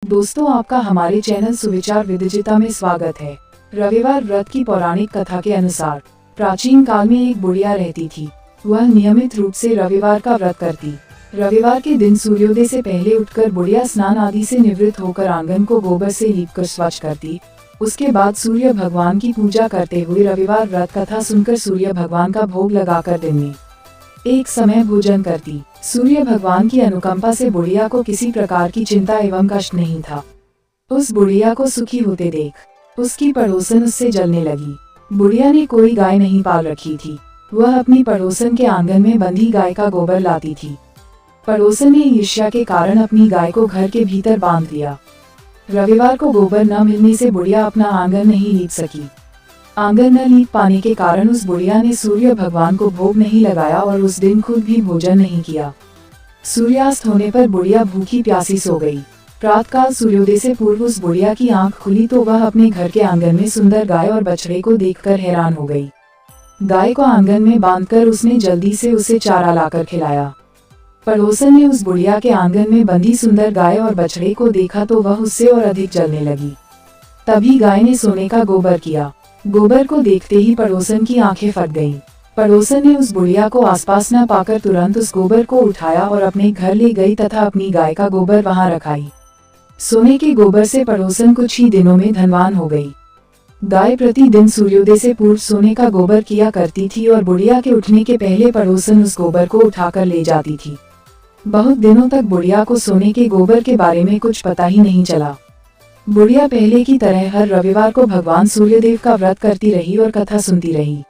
दोस्तों, आपका हमारे चैनल सुविचार विदिजिता में स्वागत है। रविवार व्रत की पौराणिक कथा के अनुसार प्राचीन काल में एक बुढ़िया रहती थी। वह नियमित रूप से रविवार का व्रत करती। रविवार के दिन सूर्योदय से पहले उठकर बुढ़िया स्नान आदि से निवृत्त होकर आंगन को गोबर से लीपकर स्वच्छ करती। उसके बाद सूर्य भगवान की पूजा करते हुए रविवार व्रत कथा सुनकर सूर्य भगवान का भोग लगाकर दिन में एक समय भोजन करती। सूर्य भगवान की अनुकंपा से बुढ़िया को किसी प्रकार की चिंता एवं कष्ट नहीं था। उस बुढ़िया को सुखी होते देख उसकी पड़ोसन उससे जलने लगी। बुढ़िया ने कोई गाय नहीं पाल रखी थी। वह अपनी पड़ोसन के आंगन में बंधी गाय का गोबर लाती थी। पड़ोसन ने ईर्ष्या के कारण अपनी गाय को घर के भीतर बांध दिया। रविवार को गोबर न मिलने से बुढ़िया अपना आंगन नहीं लीप सकी। आंगन न लीप पाने के कारण उस बुढ़िया ने सूर्य भगवान को भोग नहीं लगाया और उस दिन खुद भी भोजन नहीं किया। सूर्यास्त होने पर बुढ़िया भूखी प्यासी सो गई। प्रातःकाल सूर्योदय से पूर्व उस बुढ़िया की आंख खुली तो वह अपने घर के आंगन में सुंदर गाय और बछड़े को देखकर हैरान हो गई। गाय को आंगन में बांधकर उसने जल्दी से उसे चारा लाकर खिलाया। पड़ोसन ने उस बुढ़िया के आंगन में बंधी सुंदर गाय और बछड़े को देखा तो वह उससे और अधिक जलने लगी। तभी गाय ने सोने का गोबर किया। गोबर को देखते ही पड़ोसन की आंखें फट गईं। पड़ोसन ने उस बुढ़िया को आसपास न पाकर तुरंत उस गोबर को उठाया और अपने घर ले गई तथा अपनी गाय का गोबर वहां रखाई। सोने के गोबर से पड़ोसन कुछ ही दिनों में धनवान हो गई। गाय प्रतिदिन सूर्योदय से पूर्व सोने का गोबर किया करती थी और बुढ़िया के उठने के पहले पड़ोसन उस गोबर को उठाकर ले जाती थी। बहुत दिनों तक बुढ़िया को सोने के गोबर के बारे में कुछ पता ही नहीं चला। बुढ़िया पहले की तरह हर रविवार को भगवान सूर्यदेव का व्रत करती रही और कथा सुनती रही।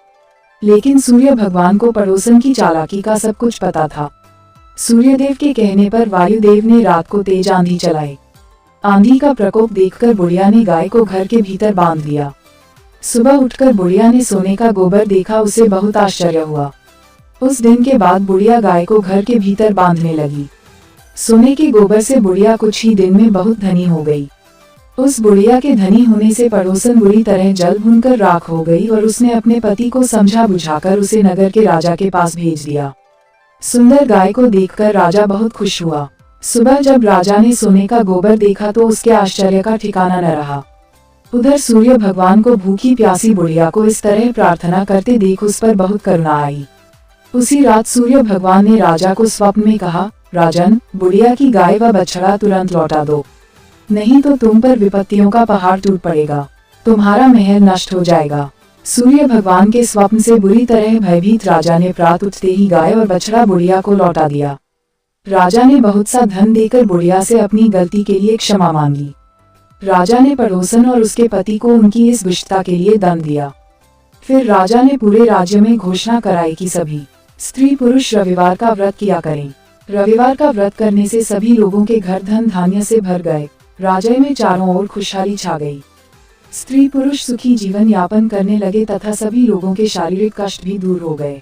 लेकिन सूर्य भगवान को पड़ोसन की चालाकी का सब कुछ पता था। सूर्यदेव के कहने पर वायुदेव ने रात को तेज आंधी चलाई। आंधी का प्रकोप देखकर बुढ़िया ने गाय को घर के भीतर बांध दिया। सुबह उठकर बुढ़िया ने सोने का गोबर देखा। उसे बहुत आश्चर्य हुआ। उस दिन के बाद बुढ़िया गाय को घर के भीतर बांधने लगी। सोने के गोबर से बुढ़िया कुछ ही दिन में बहुत धनी हो गई। उस बुढ़िया के धनी होने से पड़ोसन बुरी तरह जल भुनकर राख हो गई और उसने अपने पति को समझा बुझाकर उसे नगर के राजा के पास भेज दिया। सुंदर गाय को देखकर राजा बहुत खुश हुआ। सुबह जब राजा ने सोने का गोबर देखा तो उसके आश्चर्य का ठिकाना न रहा। उधर सूर्य भगवान को भूखी प्यासी बुढ़िया को इस तरह प्रार्थना करते देख उस पर बहुत करुणा आई। उसी रात सूर्य भगवान ने राजा को स्वप्न में कहा, राजन, बुढ़िया की गाय व बछड़ा तुरंत लौटा दो, नहीं तो तुम पर विपत्तियों का पहाड़ टूट पड़ेगा, तुम्हारा महल नष्ट हो जाएगा। सूर्य भगवान के स्वप्न से बुरी तरह भयभीत राजा ने प्रात उठते ही गाय और बछड़ा बुढ़िया को लौटा दिया। राजा ने बहुत सा धन देकर बुढ़िया से अपनी गलती के लिए क्षमा मांगी। राजा ने पड़ोसन और उसके पति को उनकी इस दुष्टता के लिए दंड दिया। फिर राजा ने पूरे राज्य में घोषणा कराई कि सभी स्त्री पुरुष रविवार का व्रत किया करें। रविवार का व्रत करने से सभी लोगों के घर धन धान्य से भर गए। राज्य में चारों ओर खुशहाली छा गई। स्त्री पुरुष सुखी जीवन यापन करने लगे तथा सभी लोगों के शारीरिक कष्ट भी दूर हो गए।